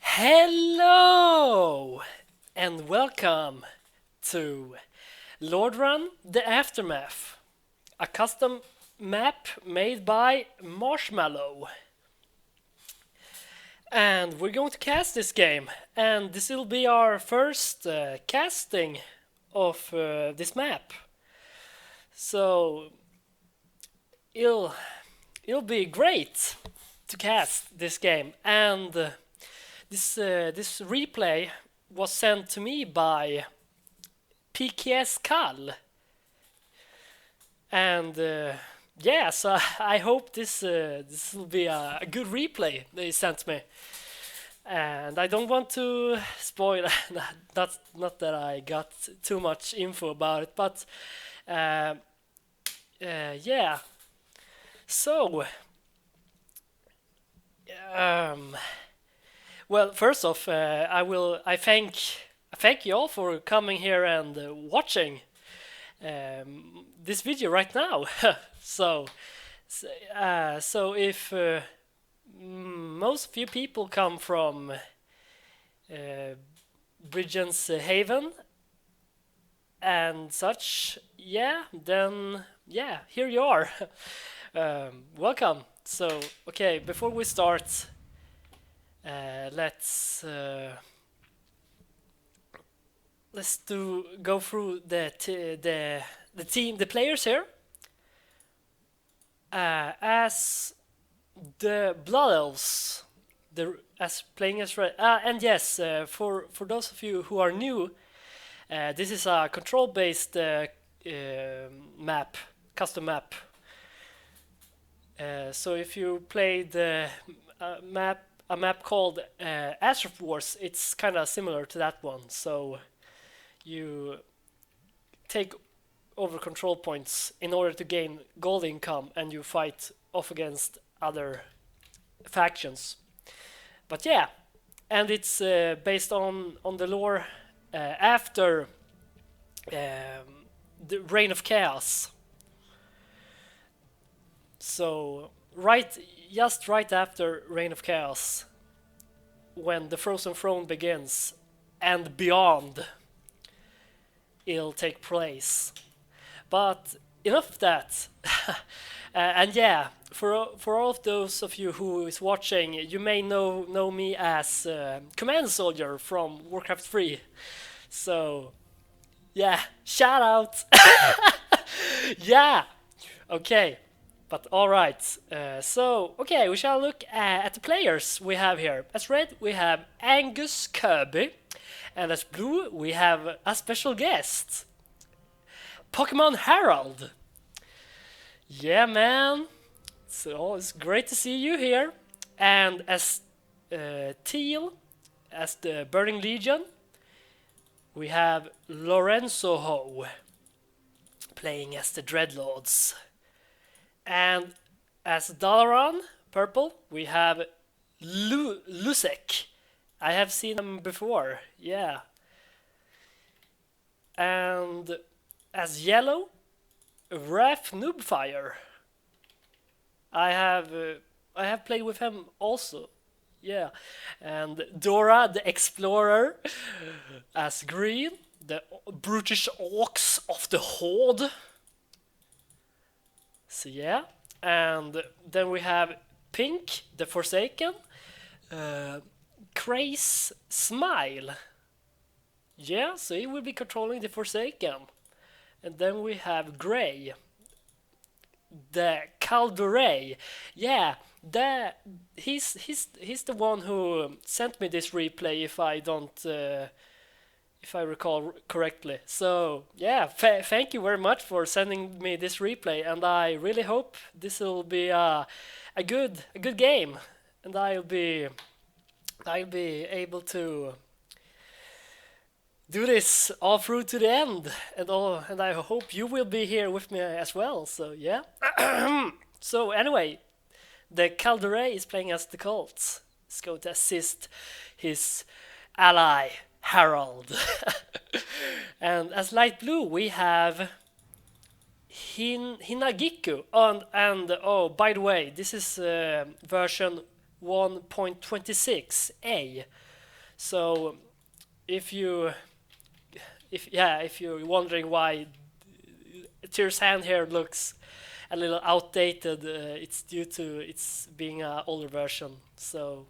Hello and welcome to Lordaeron the Aftermath, a custom map made by Marshmallow. And we're going to cast this game, and this will be our first casting of this map. So it'll be great to cast this game, and this replay was sent to me by Pt.1, and yeah, so I hope this will be a good replay they sent me. And I don't want to spoil. Not that I got too much info about it, but yeah. So, um, well, first off, I thank you all for coming here and watching this video right now. so, so if most of you people come from Bridgen's Haven and such, yeah, then yeah, here you are. Welcome. So, okay, before we start, let's go through the players here. As the Blood Elves, as playing as red. And yes, for those of you who are new, this is a control-based map, custom map. So if you play the a map called Azeroth Wars, it's kind of similar to that one. So you take over control points in order to gain gold income, and you fight off against other factions. But yeah, and it's based on the lore after the Reign of Chaos. So just right after Reign of Chaos, when the Frozen Throne begins and beyond, it'll take place. But enough of that. And yeah, for all of those of you who is watching, you may know me as Command Soldier from Warcraft 3. So yeah, shout out. Yeah. Okay. But alright, so, okay, we shall look at the players we have here. As red, we have Angus Kirby, and as blue, we have a special guest, Pokemon Harold. Yeah, man, so it's great to see you here. And as teal, as the Burning Legion, we have Lorenzo Ho, playing as the Dreadlords. And as Dalaran, purple, we have Lusek. I have seen him before, yeah. And as yellow, Wrath Noobfire. I have played with him also, yeah. And Dora the Explorer as green, the brutish orcs of the Horde. So yeah, and then we have Pink, the Forsaken, Craze Smile. Yeah, so he will be controlling the Forsaken. And then we have Grey, the Calduray. Yeah, he's the one who sent me this replay, if I recall correctly. So yeah, thank you very much for sending me this replay, and I really hope this will be a good game, and I'll be able to do this all through to the end, and I hope you will be here with me as well. So yeah. So anyway, the Calderay is playing as the Colts. He's going to assist his ally Harold. And as light blue we have Hinagiku, and oh, by the way, this is version 1.26a. So if you if you're wondering why Tyr's hand here looks a little outdated, it's due to it's being an older version. So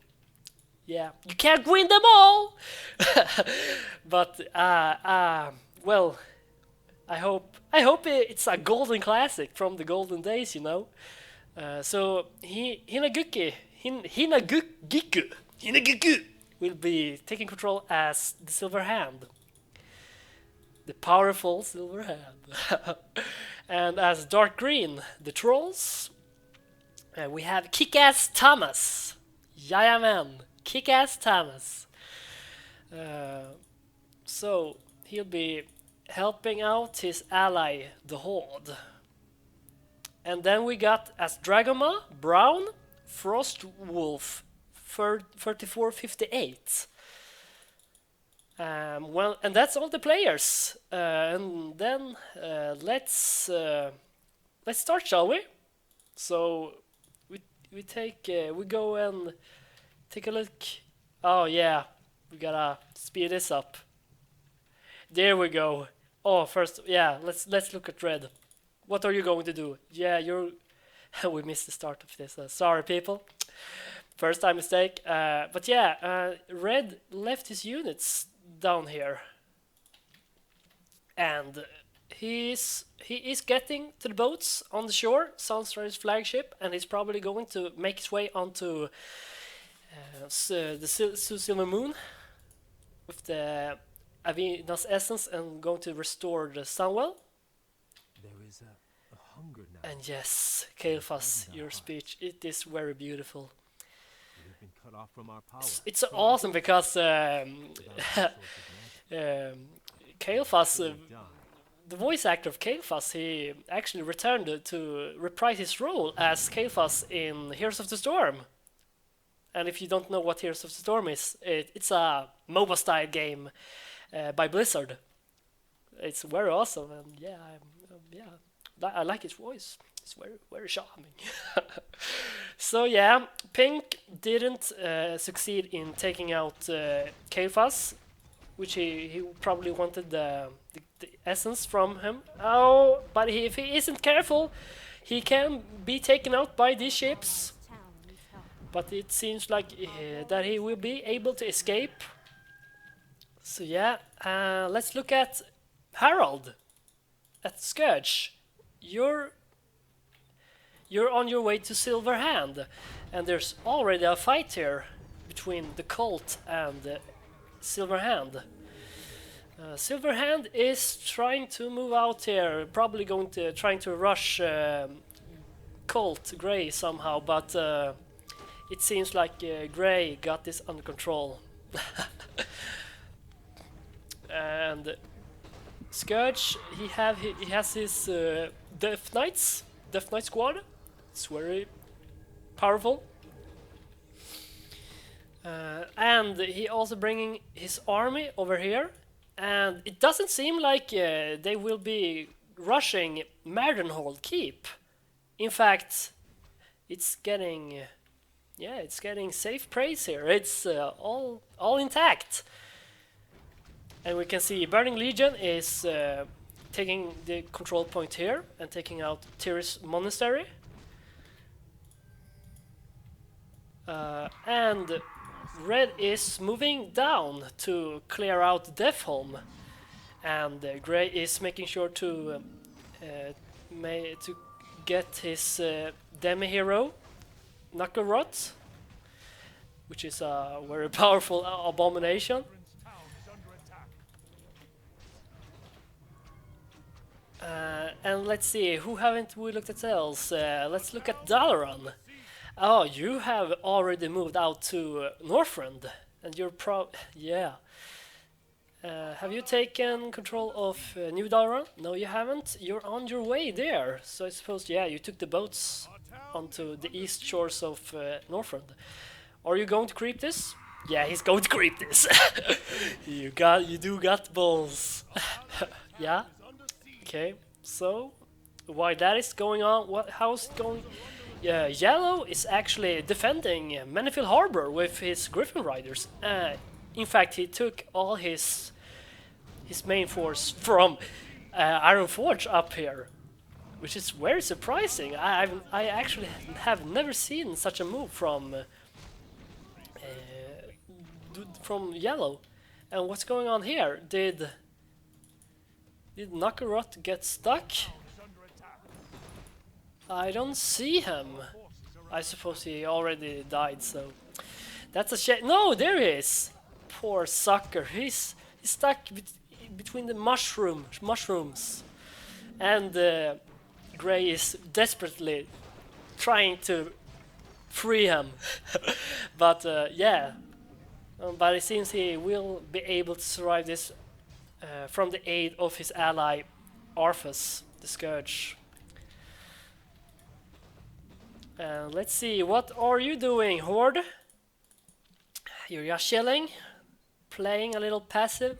yeah, you can't win them all. But well, I hope it's a golden classic from the golden days, you know. So Hinagiku will be taking control as the Silver Hand, the powerful Silver Hand, and as Dark Green, the Trolls. We have Kick-Ass Thomas. Jajamän, Kick-Ass Thomas. So he'll be helping out his ally, the Horde. And then we got as Dragoma, Brown, Frostwolf, 3458. Well, and that's all the players. And then let's start, shall we? So we go and take a look. Oh yeah, we gotta speed this up. There we go. Oh, first, yeah, let's look at Red. What are you going to do? Yeah, you're. We missed the start of this. Sorry, people. First time mistake. But yeah, Red left his units down here, and he is getting to the boats on the shore, Sunstrider's flagship, and he's probably going to make his way onto the Silver Moon with the Avina's essence and going to restore the Sunwell. There is a hunger now. And yes, Kael'thas, your speech, it is very beautiful. We've been cut off from our power. It's awesome because Kael'thas, the voice actor of Kael'thas, he actually returned to reprise his role as Kael'thas in Heroes of the Storm. And if you don't know what Heroes of the Storm is, it's a MOBA style game by Blizzard. It's very awesome, and yeah, I like his voice. It's very charming. So yeah, Pink didn't succeed in taking out Kael'thas, which he probably wanted the essence from him. Oh, but if he isn't careful, he can be taken out by these ships. But it seems like that he will be able to escape. So yeah, let's look at Harold at Scourge. You're on your way to Silver Hand, and there's already a fight here between the Cult and Silver Hand. Silver Hand is trying to move out here, probably trying to rush Cult Grey somehow, but it seems like Grey got this under control. And Scourge, he has his Death Knight squad. It's very powerful. And he also bringing his army over here. And it doesn't seem like they will be rushing Mardenhold Keep. In fact, it's getting safe praise here. It's all intact. And we can see Burning Legion is taking the control point here and taking out Tyr's Monastery. And Red is moving down to clear out Deathholm, and Grey is making sure to get his demi-hero Knucklerot, which is a very powerful abomination. And let's see, who haven't we looked at else? Let's look at Dalaran. Oh, you have already moved out to Northrend, and you're yeah. Have you taken control of New Dalaran? No, you haven't. You're on your way there. So I suppose, yeah, you took the boats onto the east shores of Northrend. Are you going to creep this? Yeah, he's going to creep this. You do got balls. Yeah. Okay. So, while that is going on, how's it going? Yellow is actually defending Manifield Harbor with his Griffin Riders. in fact, he took all his main force from Ironforge up here, which is very surprising. I actually have never seen such a move from Yellow. And what's going on here? Did Nakaroth get stuck? I don't see him. I suppose he already died, so that's a shame. No, there he is. Poor sucker. He's stuck between the mushrooms, and Grey is desperately trying to free him. But yeah, but it seems he will be able to survive this from the aid of his ally Arthas, the Scourge. Let's see, what are you doing, Horde? You're just chilling, playing a little passive,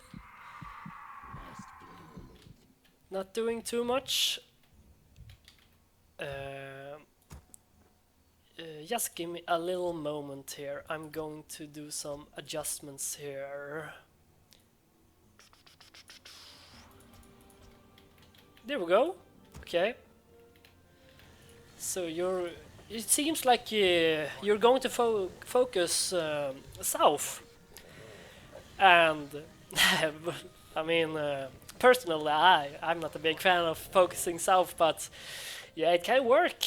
not doing too much. Just give me a little moment here. I'm going to do some adjustments here. There we go. Okay. So it seems like you're going to focus south, and I mean, personally, I'm not a big fan of focusing south, but yeah, it can work,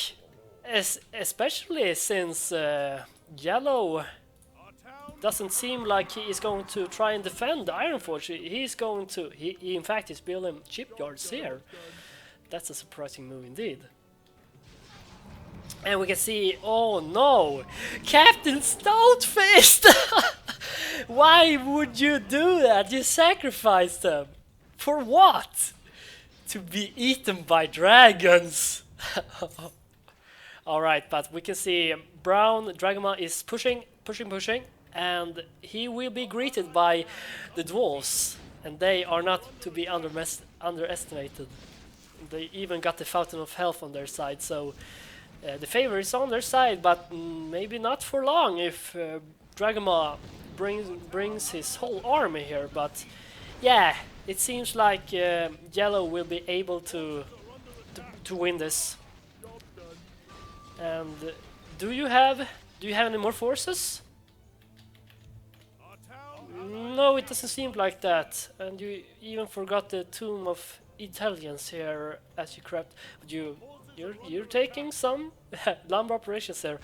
especially since Yellow doesn't seem like he is going to try and defend Ironforge. He's going to, he in fact is building shipyards here. That's a surprising move indeed. And we can see, oh no, Captain Stoutfist! Why would you do that? You sacrificed them. For what? To be eaten by dragons. Alright, but we can see Brown Dragoma is pushing, and he will be greeted by the dwarves, and they are not to be underestimated. They even got the Fountain of Health on their side, so the favor is on their side, but maybe not for long if Dragoma brings his whole army here. But yeah, it seems like Yellow will be able to win this. And do you have any more forces? No, it doesn't seem like that. And you even forgot the Tomb of Intelligence here as you crept. But you're taking some lumber operations there.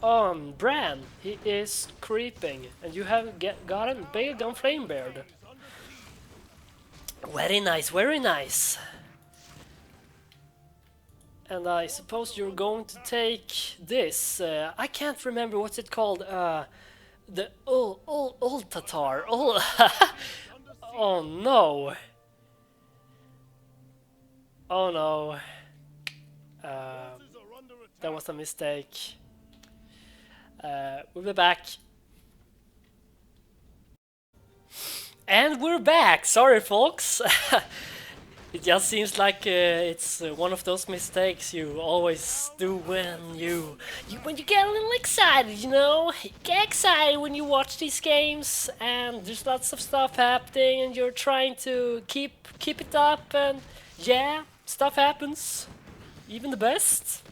Bran, he is creeping, and you have gotten Balegun Flamebeard. Very nice, very nice. And I suppose you're going to take this. I can't remember what's it called. The old Tatar. Oh no. Oh no. That was a mistake. We'll be back. And we're back! Sorry folks! It just seems like it's one of those mistakes you always do when you get a little excited, you know? You get excited when you watch these games and there's lots of stuff happening and you're trying to keep it up, and yeah, stuff happens. Even the best.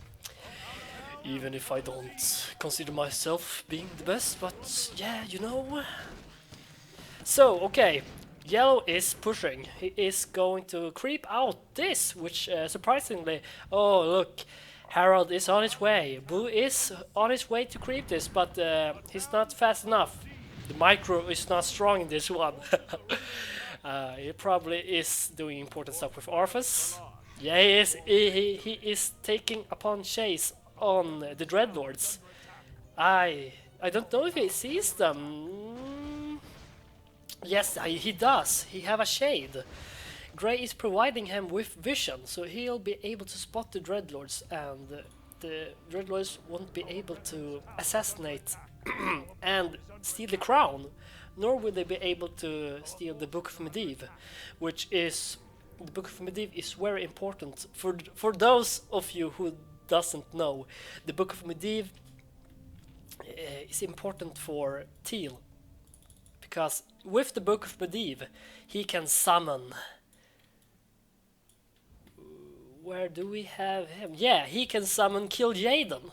Even if I don't consider myself being the best, but yeah, you know. So, okay, Yellow is pushing. He is going to creep out this, which surprisingly, oh look, Harold is on his way. Blue is on his way to creep this, but he's not fast enough. The micro is not strong in this one. He probably is doing important stuff with Arthas. Yeah, he is. He is taking upon chase on the Dreadlords. I don't know if he sees them. Yes, he does. He have a shade. Grey is providing him with vision, so he'll be able to spot the Dreadlords, and the Dreadlords won't be able to assassinate and steal the crown, nor will they be able to steal the Book of Medivh, which is, the Book of Medivh is very important for those of you who doesn't know. The Book of Medivh is important for Teal, because with the Book of Medivh, he can summon. Where do we have him? Yeah, he can summon Kil'jaeden.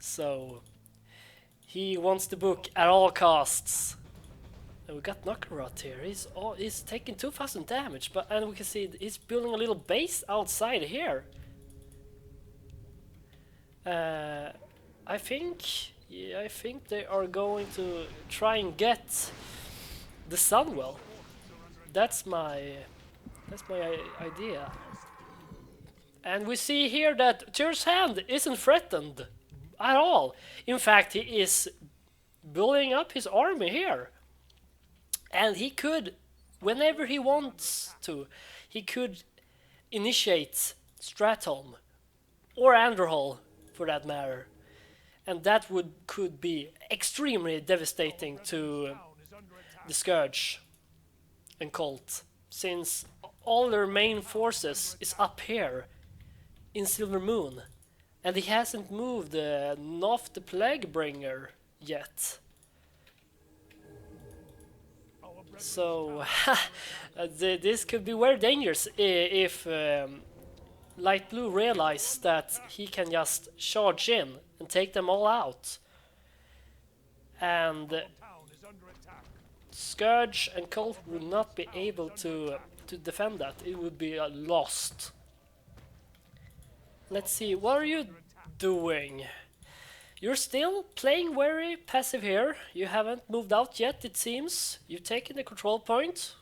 So he wants the book at all costs. And we got Nokkarot here. He's taking 2,000 damage, and we can see he's building a little base outside here. I think they are going to try and get the Sunwell. That's my idea. And we see here that Tyr's hand isn't threatened at all. In fact, he is building up his army here. And he could, whenever he wants to, he could initiate Stratholme or Andorhol for that matter. And that could be extremely devastating to the Scourge and Cult, since all their main forces is up here in Silver Moon, and he hasn't moved Noth the Plaguebringer yet. So this could be very dangerous if Light Blue realizes that he can just charge in and take them all out. And Scourge and Cult will not be able to defend that. It would be lost. Let's see, what are you doing? You're still playing very passive here. You haven't moved out yet, it seems. You've taken the control point.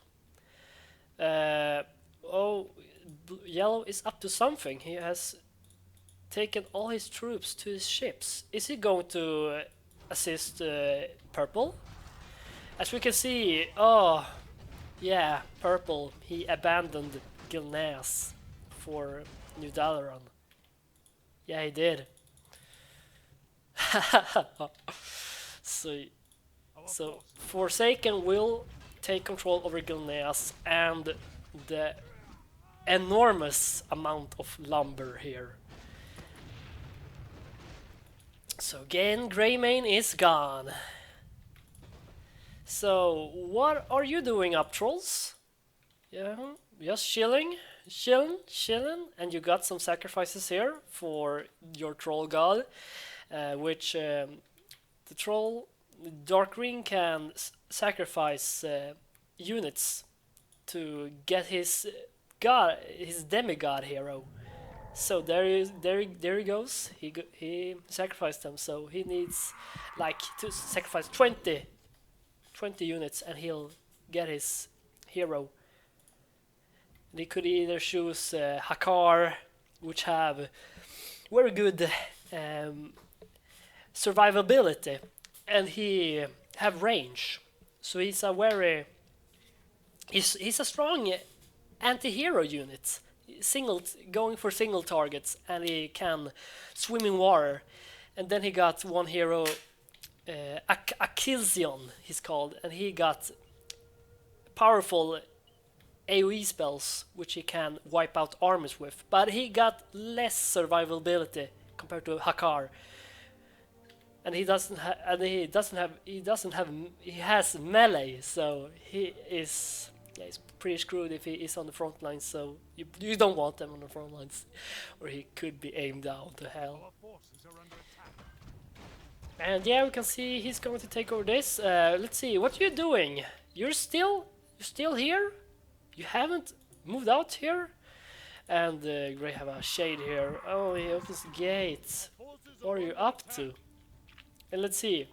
Yellow is up to something. He has taken all his troops to his ships. Is he going to assist Purple? As we can see, oh yeah, Purple, he abandoned Gilneas for New Dalaran. Yeah, he did. So Forsaken will take control over Gilneas and the enormous amount of lumber here. So again, Greymane is gone. So what are you doing up, trolls? Yeah, just chilling, and you got some sacrifices here for your troll god, which the troll Dark Ring can sacrifice units to get his god, his demigod hero. So there he goes. He sacrificed them. So he needs like to sacrifice 20 units, and he'll get his hero. They could either choose Hakar, which have very good survivability, and he have range. So he's a strong anti-hero unit, going for single targets, and he can swim in water. And then he got one hero, Akilzion he's called, and he got powerful AoE spells which he can wipe out armies with, but he got less survivability compared to Hakar. And he has melee, so he's pretty screwed if he is on the front lines. So you don't want him on the front lines, or he could be aimed down to hell. And yeah, we can see he's going to take over this. Let's see, what are you doing? You're still here? You haven't moved out here? And Grey have a shade here. Oh, he opens the gates. What are you up to? And let's see.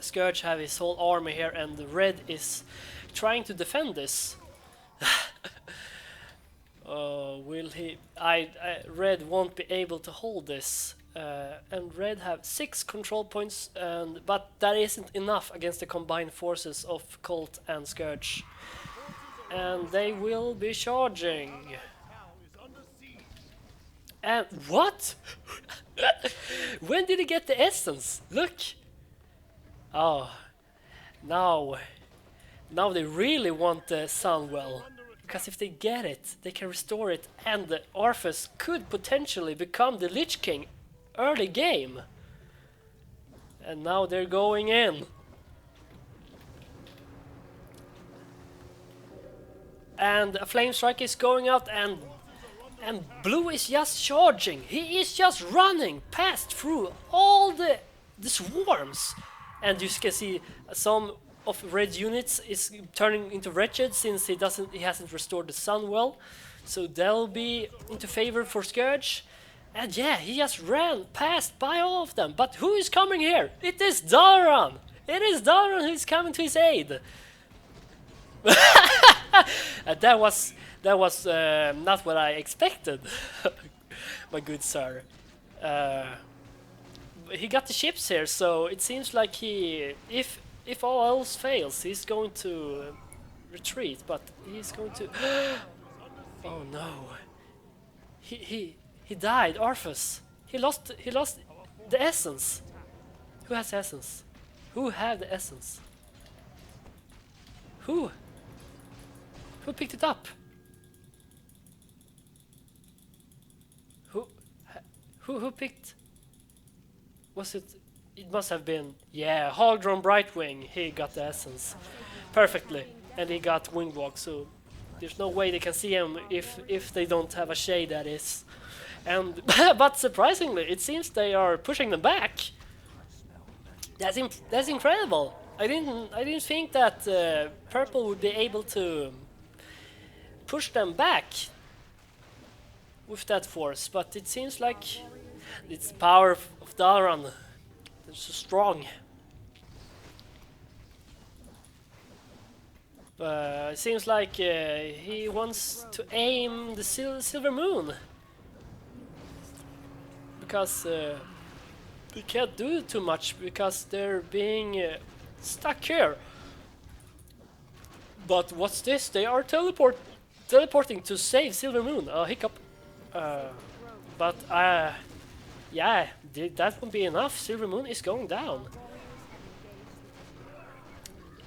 Scourge have his whole army here, and the Red is trying to defend this. Will he? Red won't be able to hold this. And Red have 6 control points, but that isn't enough against the combined forces of Colt and Scourge. And they will be charging. And what? When did he get the essence? Look! Oh, now they really want the Sunwell. Because if they get it, they can restore it, and the Arthas could potentially become the Lich King early game. And now they're going in. and a flame strike is going out, and blue is just charging. He is just running past through all the swarms, and you can see some of red units is turning into wretched since he hasn't restored the sun well, so they'll be into favor for Scourge. And yeah, he just ran past by all of them. But who is coming here? It is Lordaeron! It is Lordaeron who's coming to his aid. That was not what I expected, my good sir. He got the ships here, so it seems like if all else fails, he's going to retreat. But he's going to. Oh no! He died, Arthas. He lost the essence. Who has essence? Who had the essence? Who picked it up? Who picked? Was it? It must have been, yeah, Lordaeron Brightwing. He got the essence perfectly, and he got Wingwalk. So there's no way they can see him if they don't have a shade, that is. And but surprisingly, it seems they are pushing them back. That's incredible. I didn't think that purple would be able to push them back with that force, but it seems like it's the power of Lordaeron. It's so strong. It seems like he wants to aim the silver moon. Because they can't do too much because they're being stuck here. But what's this? They are teleporting to save Silver Moon. Hiccup. But yeah, that won't be enough. Silver Moon is going down.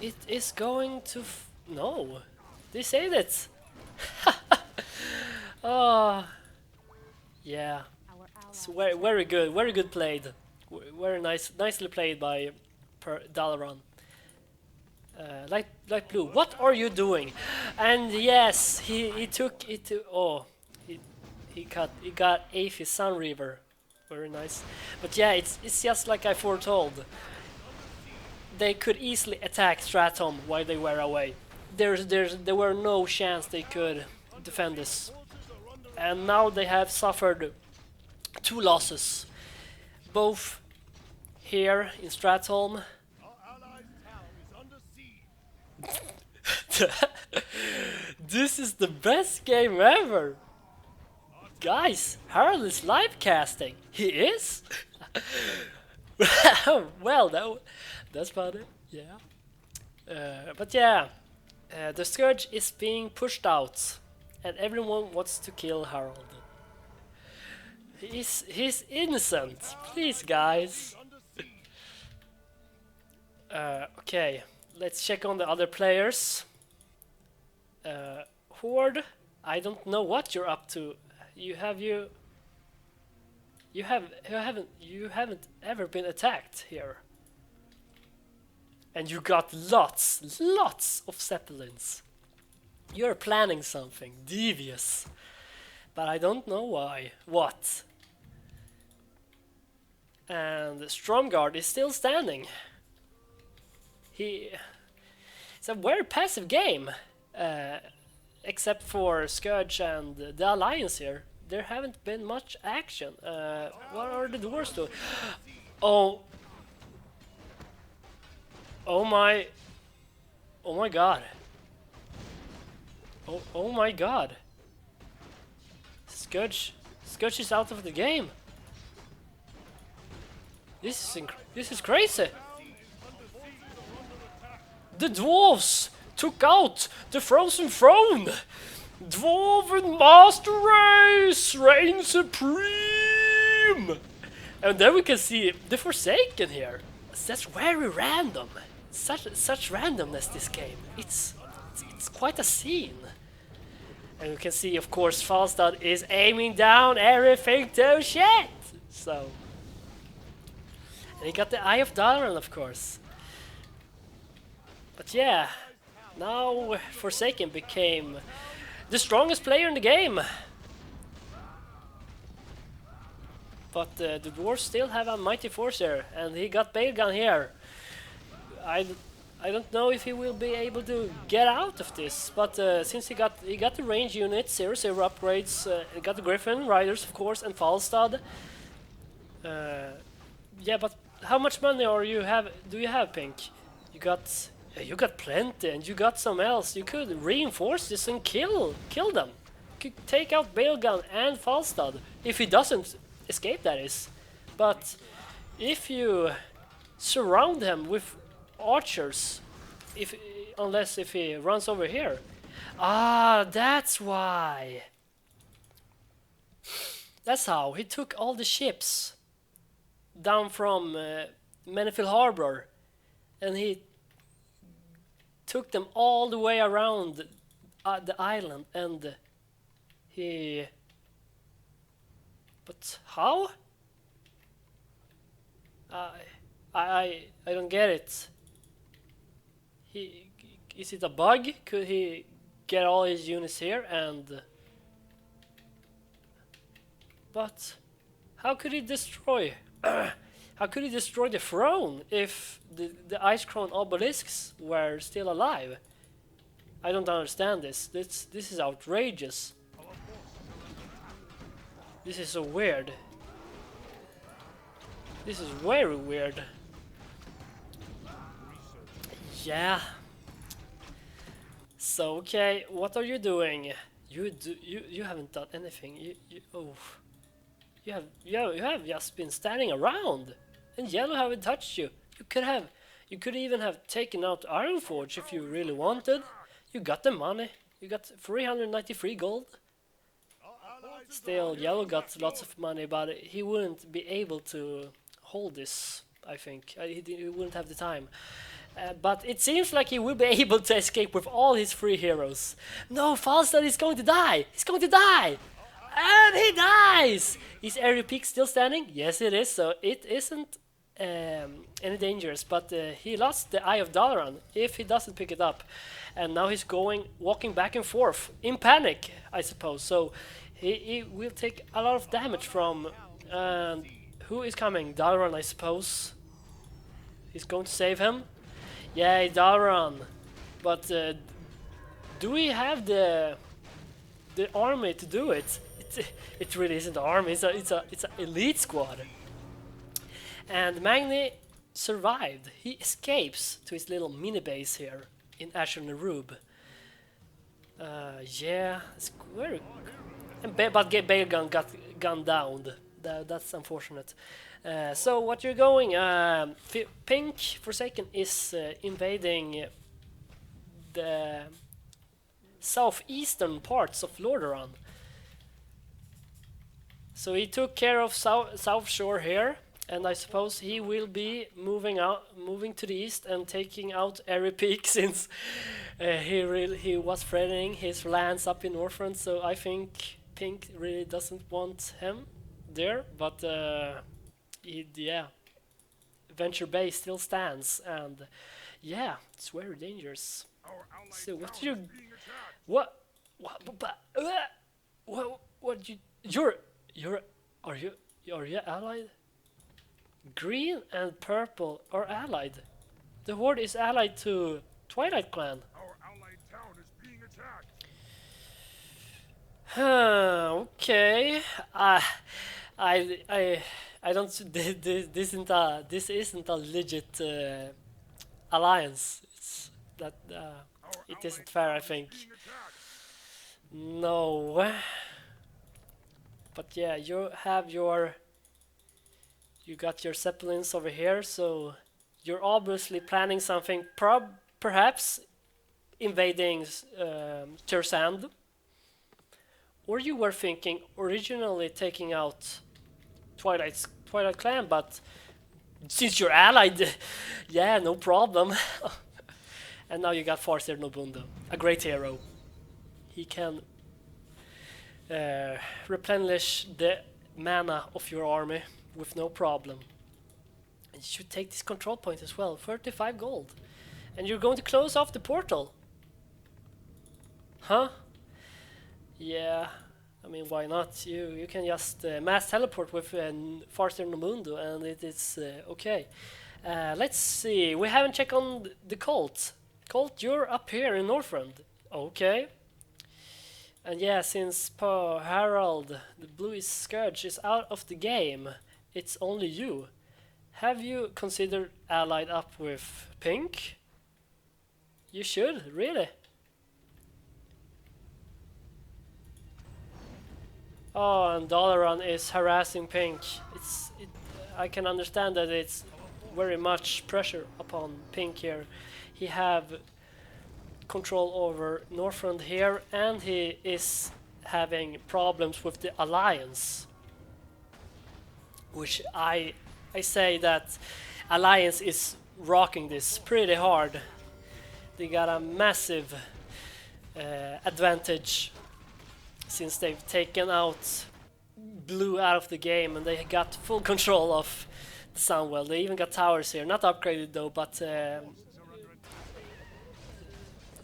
It is going to. No, they saved it. Oh, yeah. So very good played. Very nicely played by Lordaeron. Light blue, what are you doing? And yes, he took it to. Oh, he got Aphis Sunreaver. Very nice. But yeah, it's just like I foretold. They could easily attack Stratum while they were away. There were no chance they could defend this. And now they have suffered 2 losses, both here in Stratholm. This is the best game ever, guys. Harold is live casting. He is. Well, that's about it. Yeah. But yeah, the Scourge is being pushed out, and everyone wants to kill Harold. He's innocent. Please, guys. Okay, let's check on the other players. Horde, I don't know what you're up to. You haven't ever been attacked here. And you got lots of Zeppelins. You're planning something devious. But I don't know why. What? And Stromguard is still standing. It's a very passive game. Except for Scourge and the Alliance here. There haven't been much action. What are the dwarves doing? Oh my god. Oh my god. Scourge is out of the game. This is crazy. The dwarves took out the Frozen Throne. Dwarven Master Race reign supreme. And then we can see the Forsaken here. That's very random. Such randomness this game. It's quite a scene. And we can see, of course, Falstad is aiming down everything to shit. So, and he got the Eye of Lordaeron, of course. But yeah, Now Forsaken became the strongest player in the game. But the dwarves still have a mighty force here, and he got Bailgun here. I don't know if he will be able to get out of this, but since he got the range unit, 0/0 upgrades, he got the Griffin Riders of course, and Falstad. Yeah, but how much money do you have, Pink? You got plenty, and you got some else. You could reinforce this and kill them. You could take out Bailgun and Falstad if he doesn't escape, that is. But if you surround him with archers, unless he runs over here. Ah, that's why. That's how he took all the ships down from Menifil Harbor, and he took them all the way around the island, and he. But how? I don't get it. Is it a bug? Could he get all his units here and? But how could he destroy? How could he destroy the throne if the Ice Crown obelisks were still alive? I don't understand this. This is outrageous. This is so weird. This is very weird. Yeah. So okay, what are you doing? You haven't done anything. You have just been standing around, and Yellow haven't touched you. You could even have taken out Ironforge if you really wanted. You got the money. You got 393 gold. Still, Yellow got lots of money, but he wouldn't be able to hold this, I think. He wouldn't have the time. But it seems like he will be able to escape with all his 3 heroes. No, Falstad is going to die! He's going to die! And he dies! Is Area Peak still standing? Yes, it is, so it isn't any dangerous. But he lost the Eye of Dalaran if he doesn't pick it up. And now he's walking back and forth in panic, I suppose. So he will take a lot of damage from... who is coming? Dalaran, I suppose. He's going to save him. Yay, Dalaran. But do we have the army to do it? It really isn't an army. It's an elite squad. And Magni survived. He escapes to his little mini base here in Asher Nerub. Yeah, it's very. But Bailgun got gunned down. That's unfortunate. So what you're going? Pink Forsaken is invading the southeastern parts of Lordaeron. So he took care of South Shore here, and I suppose he will be moving to the east and taking out Area Peak since he was threatening his lands up in Northrend. So I think Pink really doesn't want him there, but yeah, Venture Bay still stands, and yeah, it's very dangerous. So what are you allied? Green and purple are allied. The Horde is allied to Twilight Clan. Our allied town is being attacked. Okay. I don't. This isn't a legit alliance. It's that it isn't fair, I think. No. But yeah, you got your Zeppelins over here, so you're obviously planning something. Perhaps invading Tersand. Or you were thinking originally taking out Twilight Clan, but since you're allied, yeah, no problem. And now you got Farseer Nobundo, a great hero. He can replenish the mana of your army with no problem. And you should take this control point as well, 35 gold. And you're going to close off the portal. Huh? Yeah. I mean, why not? You can just mass teleport with Farster Nomundo and it is okay. Let's see. We haven't checked on the Colt. Colt, you're up here in Northrend. Okay. And yeah, since Per Harald, the Bluey Scourge, is out of the game, it's only you. Have you considered allied up with Pink? You should, really. Oh, and Dalaran is harassing Pink. I can understand that it's very much pressure upon Pink here. He have control over Northrend here, and he is having problems with the Alliance. Which I say that Alliance is rocking this pretty hard. They got a massive advantage since they've taken out Blue out of the game and they got full control of the Sunwell. They even got towers here, not upgraded though, but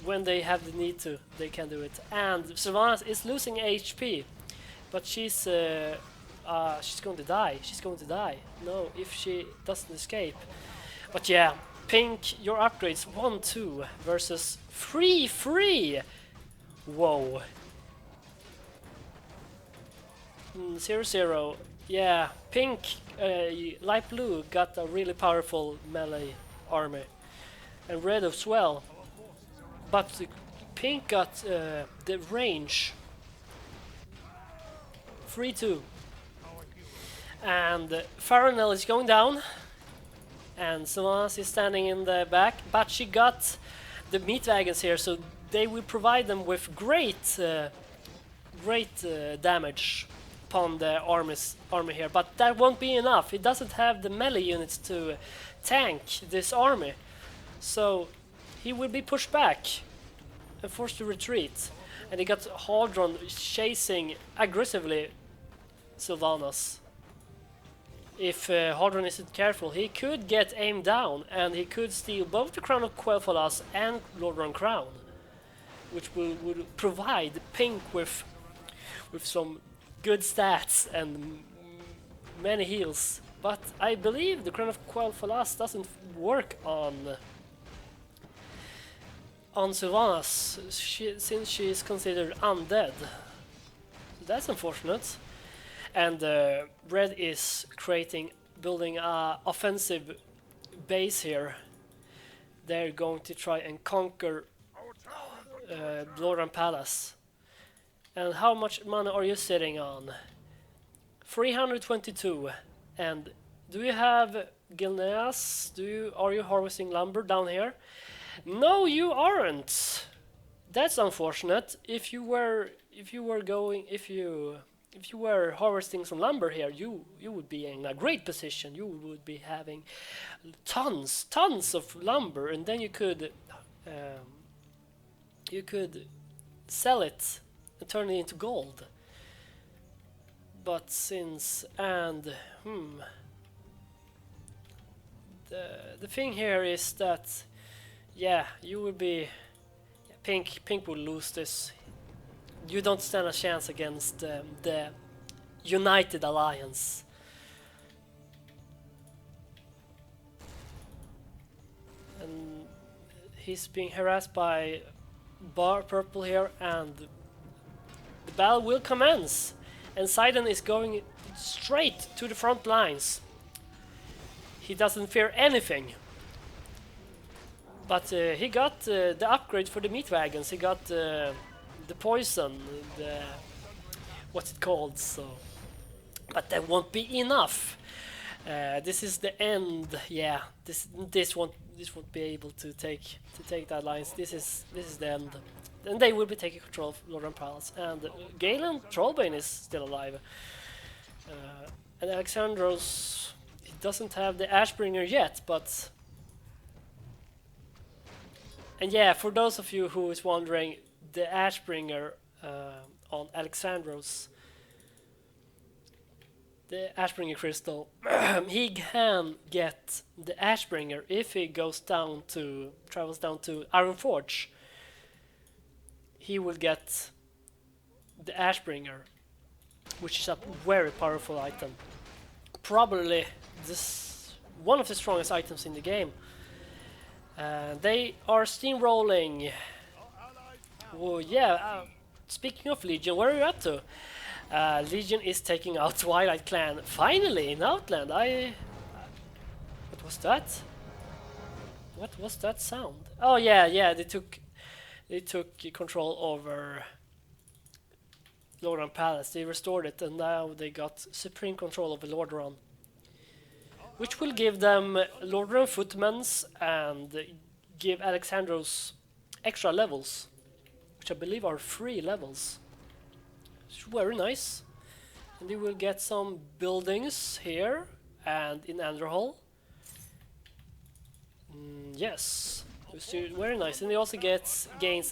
when they have the need to, they can do it. And Sylvanas is losing HP, but she's going to die. She's going to die. No, if she doesn't escape. But yeah, Pink, your upgrades 1-2 versus 3-3. Whoa. 0-0. Yeah, Pink, light blue got a really powerful melee army, and red as well. But the Pink got the range 3-2. And Farinel is going down, and Sylvanas is standing in the back, but she got the meat wagons here, so they will provide them with great damage upon the army here. But that won't be enough. It doesn't have the melee units to tank this army, so he will be pushed back and forced to retreat. And he got Haldron chasing aggressively Sylvanas. If Haldron isn't careful, he could get aimed down and he could steal both the Crown of Quel'Thalas and Lordaeron Crown, which would provide Pink with some good stats and many heals. But I believe the Crown of Quel'Thalas doesn't work on Sylvanas since she is considered undead. So that's unfortunate. And Red is building a offensive base here. They're going to try and conquer Lordaeron Palace. And how much money are you sitting on? 322. And do you have Gilneas? Are you harvesting lumber down here? No, you aren't. That's unfortunate. If you were harvesting some lumber here, you would be in a great position. You would be having tons of lumber, and then you could sell it and turn it into gold. But the thing here is that you will be Pink will lose this. You don't stand a chance against the United Alliance. And he's being harassed by Purple here, and the battle will commence. And Sidon is going straight to the front lines. He doesn't fear anything. But he got the upgrade for the meat wagons. He got the poison, what's it called? So, but that won't be enough. This is the end. Yeah, this won't be able to take that alliance. This is the end. And they will be taking control of Lordaeron Palace. And Galen Trollbane is still alive. And Alexandros, he doesn't have the Ashbringer yet, but. And yeah, for those of you who is wondering, the Ashbringer on Alexandros, the Ashbringer crystal, he can get the Ashbringer if he travels down to Ironforge. he will get the Ashbringer, which is a very powerful item. Probably this one of the strongest items in the game. They are steamrolling. Oh yeah. Speaking of Legion, where are you at to? Legion is taking out Twilight Clan finally in Outland. What was that? What was that sound? Oh yeah. They took control over Lordaeron Palace. They restored it, and now they got supreme control over Lordaeron, which will give them Lordaeron Footmans and give Alexandros extra levels, which I believe are 3 levels. It's very nice. And you will get some buildings here and in Anderhall. Yes, it's very nice. And he also gains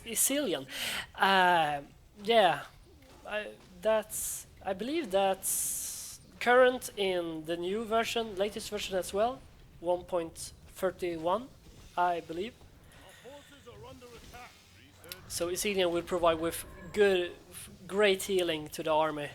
Isilian. Yeah, I believe that's current in the new version, latest version as well, 1.31, I believe. So Isilian will provide with great healing to the army